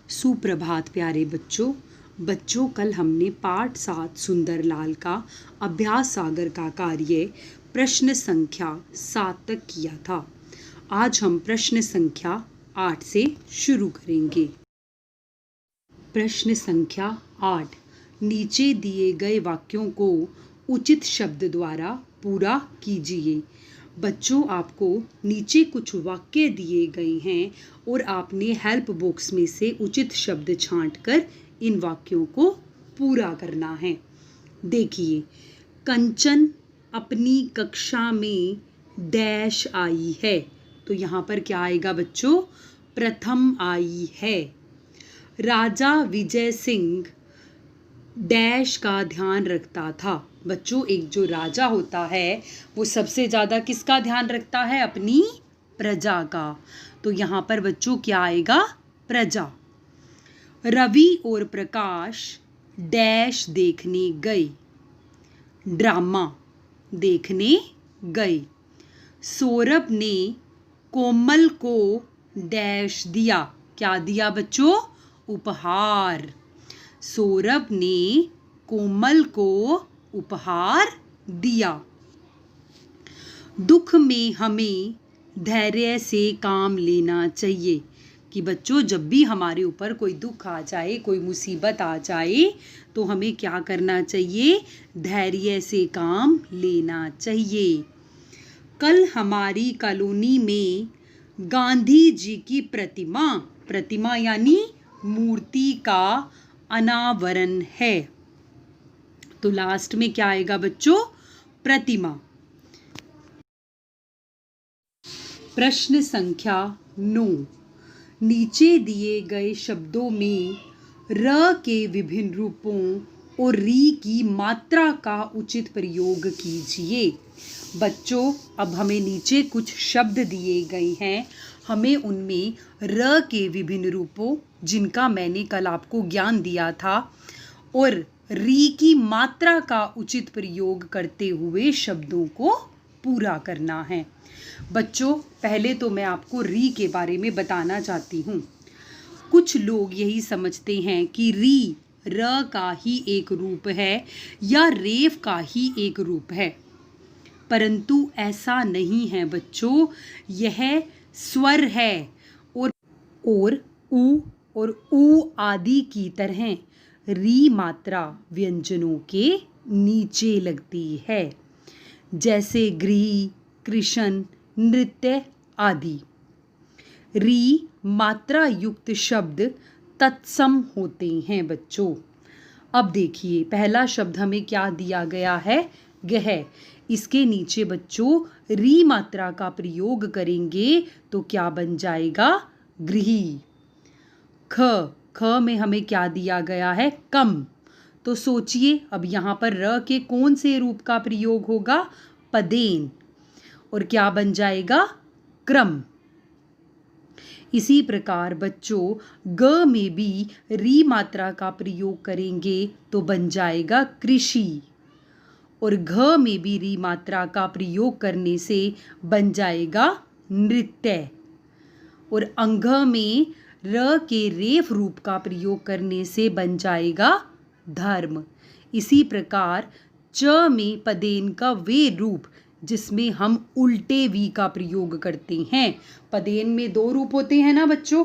सुप्रभात प्यारे बच्चों, कल हमने पाठ 7 सुंदरलाल का अभ्यास सागर का कार्य प्रश्न संख्या 7 तक किया था। आज हम प्रश्न संख्या 8 से शुरू करेंगे। प्रश्न संख्या 8, नीचे दिए गए वाक्यों को उचित शब्द द्वारा पूरा कीजिए। बच्चों, आपको नीचे कुछ वाक्य दिए गए हैं और आपने हेल्प बॉक्स में से उचित शब्द छांटकर इन वाक्यों को पूरा करना है। देखिए, कंचन अपनी कक्षा में डैश आई है, तो यहाँ पर क्या आएगा बच्चों? प्रथम आई है। राजा विजय सिंह डैश का ध्यान रखता था। बच्चों, एक जो राजा होता है वो सबसे ज़्यादा किसका ध्यान रखता है? अपनी प्रजा का। तो यहाँ पर बच्चों क्या आएगा? प्रजा। रवि और प्रकाश डैश देखने गए, ड्रामा देखने गए। सौरभ ने कोमल को डैश दिया, क्या दिया बच्चों? उपहार। सौरभ ने कोमल को उपहार दिया। दुख में हमें धैर्य से काम लेना चाहिए। कि बच्चों, जब भी हमारे ऊपर कोई दुख आ जाए, कोई मुसीबत आ जाए, तो हमें क्या करना चाहिए? धैर्य से काम लेना चाहिए। कल हमारी कॉलोनी में गांधी जी की प्रतिमा यानी मूर्ति का अनावरण है। तो लास्ट में क्या आएगा बच्चों? प्रतिमा। प्रश्न संख्या 9, नीचे दिए गए शब्दों में र के विभिन्न रूपों और री की मात्रा का उचित प्रयोग कीजिए। बच्चों, अब हमें नीचे कुछ शब्द दिए गए हैं, हमें उनमें र के विभिन्न रूपों, जिनका मैंने कल आपको ज्ञान दिया था, और री की मात्रा का उचित प्रयोग करते हुए शब्दों को पूरा करना है। बच्चों, पहले तो मैं आपको री के बारे में बताना चाहती हूँ। कुछ लोग यही समझते हैं कि री र का ही एक रूप है या रेफ का ही एक रूप है, परंतु ऐसा नहीं है बच्चों। यह स्वर है और उ और ऊ आदि की तरह री मात्रा व्यंजनों के नीचे लगती है, जैसे गृह, कृष्ण, नृत्य आदि। री मात्रा युक्त शब्द तत्सम होते हैं बच्चों। अब देखिए, पहला शब्द हमें क्या दिया गया है? गह। इसके नीचे बच्चों री मात्रा का प्रयोग करेंगे तो क्या बन जाएगा? गृह। ख में हमें क्या दिया गया है? कम। तो सोचिए, अब यहाँ पर र के कौन से रूप का प्रयोग होगा? पदेन। और क्या बन जाएगा? क्रम। इसी प्रकार बच्चों ग में भी री मात्रा का प्रयोग करेंगे तो बन जाएगा कृषि, और घ में भी री मात्रा का प्रयोग करने से बन जाएगा नृत्य, और अंघ में र के रेफ रूप का प्रयोग करने से बन जाएगा धर्म। इसी प्रकार च में पदेन का वे रूप जिसमें हम उल्टे वी का प्रयोग करते हैं। पदेन में 2 रूप होते हैं ना बच्चों,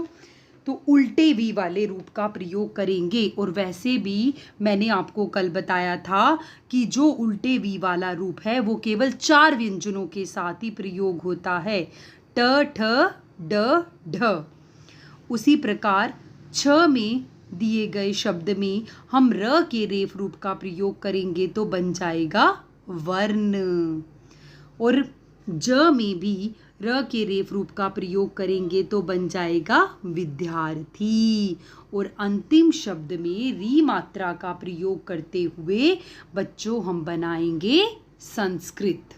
तो उल्टे वी वाले रूप का प्रयोग करेंगे। और वैसे भी मैंने आपको कल बताया था कि जो उल्टे वी वाला रूप है वो केवल 4 व्यंजनों के साथ ही प्रयोग होता है, ट, ठ, ड, ढ। उसी प्रकार छ में दिए गए शब्द में हम र के रेफ रूप का प्रयोग करेंगे तो बन जाएगा वर्ण, और ज में भी र के रेफ रूप का प्रयोग करेंगे तो बन जाएगा विद्यार्थी, और अंतिम शब्द में री मात्रा का प्रयोग करते हुए बच्चों हम बनाएंगे संस्कृत।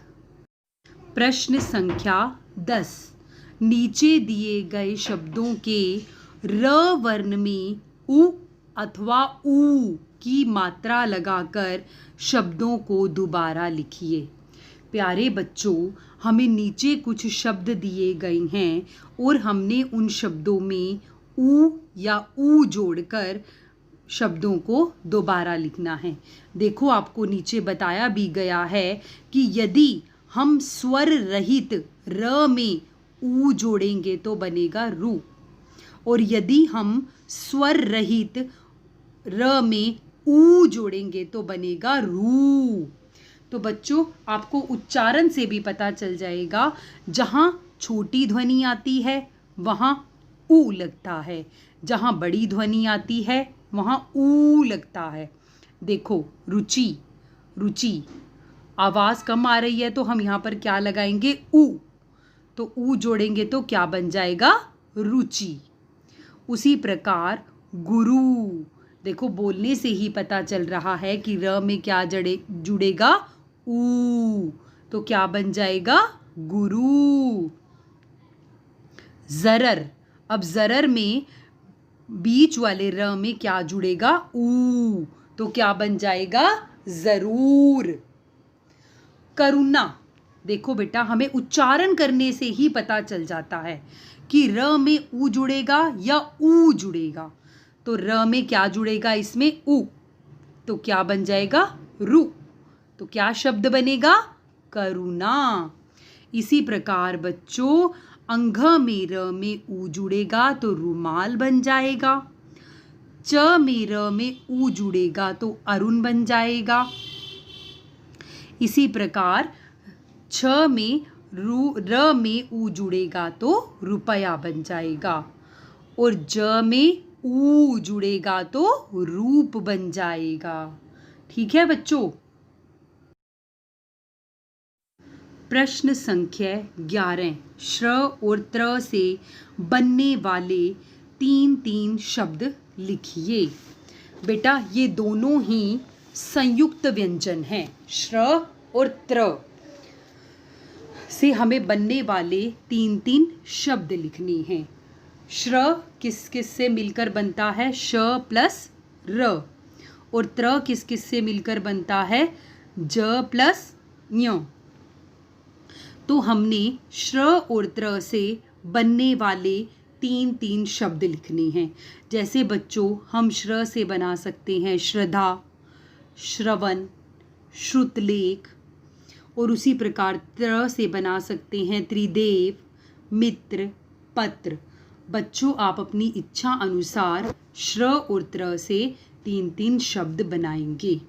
प्रश्न संख्या 10, नीचे दिए गए शब्दों के र वर्ण में उ अथवा ऊ की मात्रा लगाकर शब्दों को दोबारा लिखिए। प्यारे बच्चों, हमें नीचे कुछ शब्द दिए गए हैं और हमने उन शब्दों में ऊ या ऊ जोड़कर शब्दों को दोबारा लिखना है। देखो आपको नीचे बताया भी गया है कि यदि हम स्वर रहित र में ऊ जोड़ेंगे तो बनेगा रू, और यदि हम स्वर रहित र में ऊ जोड़ेंगे तो बनेगा रू। तो बच्चों आपको उच्चारण से भी पता चल जाएगा, जहाँ छोटी ध्वनि आती है वहाँ ऊ लगता है, जहाँ बड़ी ध्वनि आती है वहाँ ऊ लगता है। देखो रुचि, रुचि आवाज़ कम आ रही है तो हम यहाँ पर क्या लगाएंगे, ऊ, तो ऊ जोड़ेंगे तो क्या बन जाएगा, रुचि। उसी प्रकार गुरु, देखो बोलने से ही पता चल रहा है कि र में क्या जुड़ेगा, ऊ, तो क्या बन जाएगा, गुरु। जरर, अब जरर में बीच वाले र में क्या जुड़ेगा, ऊ, तो क्या बन जाएगा, जरूर। करुणा, देखो बेटा हमें उच्चारण करने से ही पता चल जाता है कि र में ऊ जुड़ेगा या ऊ जुड़ेगा। तो र में क्या जुड़ेगा, इसमें ऊ, तो क्या बन जाएगा, रू, तो क्या शब्द बनेगा, करुणा। इसी प्रकार बच्चों अंघ में र में ऊ जुड़ेगा तो रुमाल बन जाएगा, च में र में ऊ जुड़ेगा तो अरुण बन जाएगा। इसी प्रकार छ में र में ऊ जुड़ेगा तो रुपया बन जाएगा, और ज में ऊ जुड़ेगा तो रूप बन जाएगा। ठीक है बच्चों। प्रश्न संख्या 11, श्र और त्र से बनने वाले 3 शब्द लिखिए। बेटा ये दोनों ही संयुक्त व्यंजन हैं, श्र और त्र से हमें बनने वाले 3 शब्द लिखने हैं। श्र किस किस से मिलकर बनता है, श प्लस र, और त्र किस किस से मिलकर बनता है, ज प्लस ञ। तो हमने श्र और त्र से बनने वाले 3 शब्द लिखने हैं। जैसे बच्चों हम श्र से बना सकते हैं श्रद्धा, श्रवण, श्रुतलेख, और उसी प्रकार त्र से बना सकते हैं त्रिदेव, मित्र, पत्र। बच्चों आप अपनी इच्छा अनुसार श्र और त्र से 3 शब्द बनाएंगे।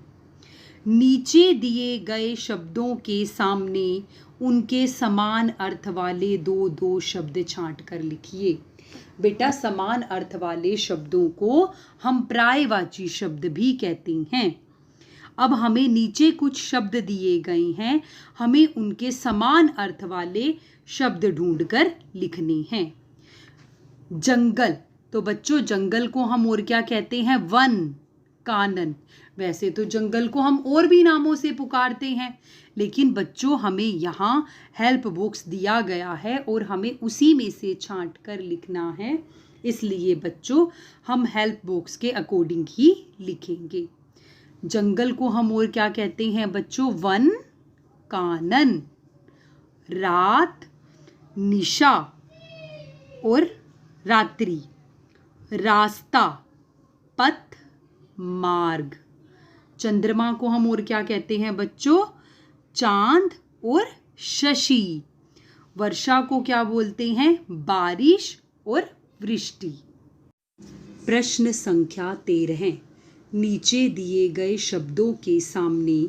नीचे दिए गए शब्दों के सामने उनके समान अर्थ वाले 2 शब्द छांट कर लिखिए। बेटा समान अर्थ वाले शब्दों को हम पर्यायवाची शब्द भी कहते हैं। अब हमें नीचे कुछ शब्द दिए गए हैं, हमें उनके समान अर्थ वाले शब्द ढूंढकर लिखने हैं। जंगल, तो बच्चों जंगल को हम और क्या कहते हैं, वन, कानन। वैसे तो जंगल को हम और भी नामों से पुकारते हैं, लेकिन बच्चों हमें यहाँ हेल्प बॉक्स दिया गया है और हमें उसी में से छांट कर लिखना है, इसलिए बच्चों हम हेल्प बॉक्स के अकॉर्डिंग ही लिखेंगे। जंगल को हम और क्या कहते हैं बच्चों, वन, कानन, रात, निशा और रात्रि, रास्ता, पथ, मार्ग। चंद्रमा को हम और क्या कहते हैं बच्चों, चांद और शशि। वर्षा को क्या बोलते हैं, बारिश और वृष्टि। प्रश्न संख्या 13, नीचे दिए गए शब्दों के सामने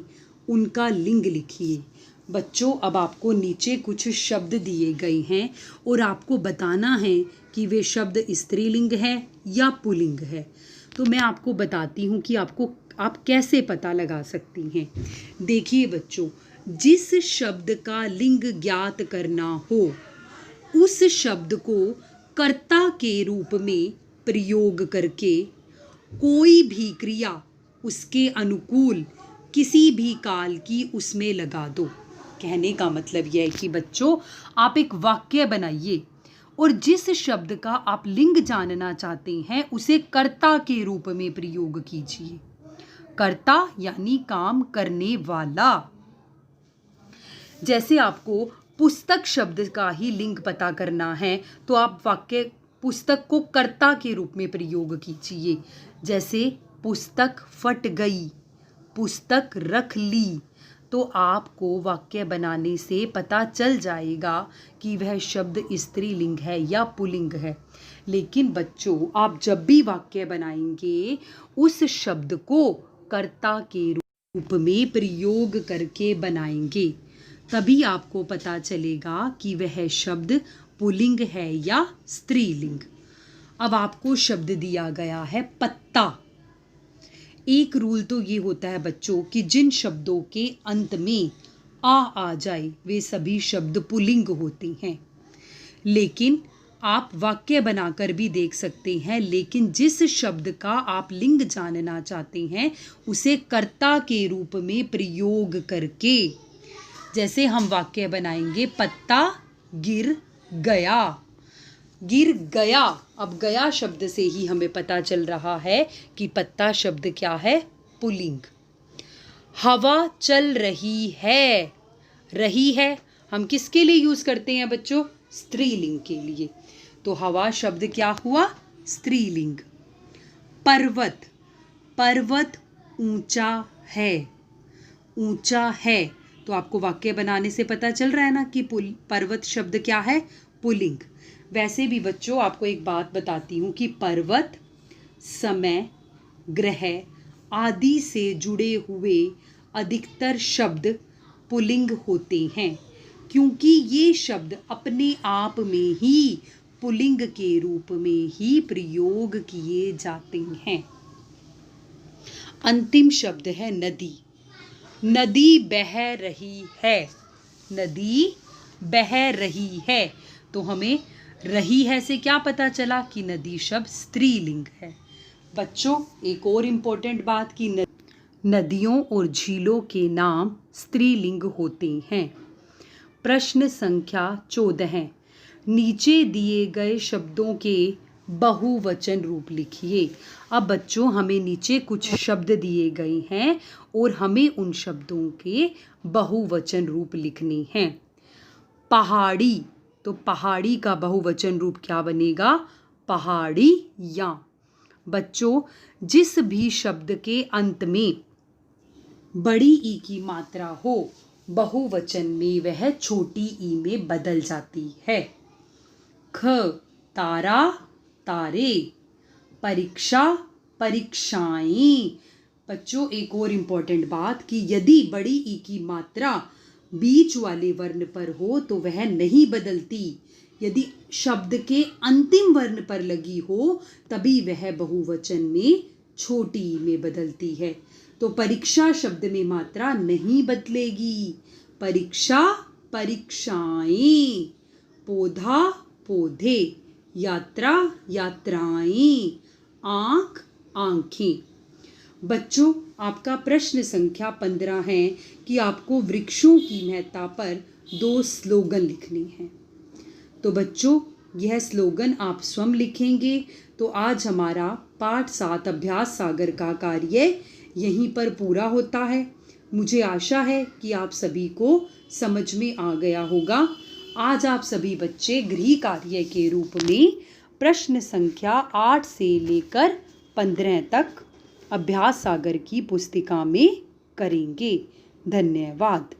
उनका लिंग लिखिए। बच्चों अब आपको नीचे कुछ शब्द दिए गए हैं और आपको बताना है कि वे शब्द स्त्रीलिंग है या पुल्लिंग है। तो मैं आपको बताती हूँ कि आप कैसे पता लगा सकती हैं। देखिए बच्चों, जिस शब्द का लिंग ज्ञात करना हो उस शब्द को कर्ता के रूप में प्रयोग करके कोई भी क्रिया उसके अनुकूल किसी भी काल की उसमें लगा दो। कहने का मतलब यह है कि बच्चों आप एक वाक्य बनाइए और जिस शब्द का आप लिंग जानना चाहते हैं उसे कर्ता के रूप में प्रयोग कीजिए। कर्ता यानी काम करने वाला। जैसे आपको पुस्तक शब्द का ही लिंग पता करना है तो आप वाक्य पुस्तक को कर्ता के रूप में प्रयोग कीजिए। जैसे पुस्तक फट गई, पुस्तक रख ली। तो आपको वाक्य बनाने से पता चल जाएगा कि वह शब्द स्त्रीलिंग है या पुल्लिंग है। लेकिन बच्चों, आप जब भी वाक्य बनाएंगे उस शब्द को कर्ता के रूप में प्रयोग करके बनाएंगे, तभी आपको पता चलेगा कि वह शब्द पुल्लिंग है या स्त्रीलिंग। अब आपको शब्द दिया गया है पत्ता। एक रूल तो ये होता है बच्चों कि जिन शब्दों के अंत में आ जाए वे सभी शब्द पुल्लिंग होते हैं। लेकिन आप वाक्य बनाकर भी देख सकते हैं, लेकिन जिस शब्द का आप लिंग जानना चाहते हैं उसे कर्ता के रूप में प्रयोग करके, जैसे हम वाक्य बनाएंगे पत्ता गिर गया। गिर गया, अब गया शब्द से ही हमें पता चल रहा है कि पत्ता शब्द क्या है, पुल्लिंग। हवा चल रही है हम किसके लिए यूज करते हैं बच्चों, स्त्रीलिंग के लिए। तो हवा शब्द क्या हुआ, स्त्रीलिंग। पर्वत, पर्वत ऊंचा है। तो आपको वाक्य बनाने से पता चल रहा है ना कि पर्वत शब्द क्या है, पुल्लिंग। वैसे भी बच्चों आपको एक बात बताती हूँ कि पर्वत, समय, ग्रह आदि से जुड़े हुए अधिकतर शब्द पुल्लिंग होते हैं, क्योंकि ये शब्द अपने आप में ही पुल्लिंग के रूप में ही प्रयोग किए जाते हैं। अंतिम शब्द है नदी। नदी बह रही है, नदी बह रही है। तो हमें रही है से क्या पता चला कि नदी शब्द स्त्रीलिंग है। बच्चों, एक और इम्पोर्टेंट बात कि नदियों और झीलों के नाम स्त्रीलिंग होते हैं। प्रश्न संख्या 14, नीचे दिए गए शब्दों के बहुवचन रूप लिखिए। अब बच्चों हमें नीचे कुछ शब्द दिए गए हैं और हमें उन शब्दों के बहुवचन रूप लिखने हैं। पहाड़ी, तो पहाड़ी का बहुवचन रूप क्या बनेगा, पहाड़ियाँ। बच्चों, जिस भी शब्द के अंत में बड़ी ई की मात्रा हो बहुवचन में वह छोटी ई में बदल जाती है। ख, तारा, तारे। परीक्षा, परीक्षाएं। बच्चों, एक और इम्पोर्टेंट बात कि यदि बड़ी ई की मात्रा बीच वाले वर्ण पर हो तो वह नहीं बदलती। यदि शब्द के अंतिम वर्ण पर लगी हो तभी वह बहुवचन में छोटी ई में बदलती है। तो परीक्षा शब्द में मात्रा नहीं बदलेगी। परीक्षा, परीक्षाएं। पौधा, पौधे। यात्रा, यात्राएं। आँख, आँखें। बच्चों, आपका प्रश्न संख्या 15 है कि आपको वृक्षों की महत्ता पर 2 स्लोगन लिखने हैं। तो बच्चों, यह स्लोगन आप स्वयं लिखेंगे। तो आज हमारा पाठ 7 अभ्यास सागर का कार्य यहीं पर पूरा होता है। मुझे आशा है कि आप सभी को समझ में आ गया होगा। आज आप सभी बच्चे गृह कार्य के रूप में प्रश्न संख्या 8 से लेकर 15 तक अभ्यास सागर की पुस्तिका में करेंगे। धन्यवाद।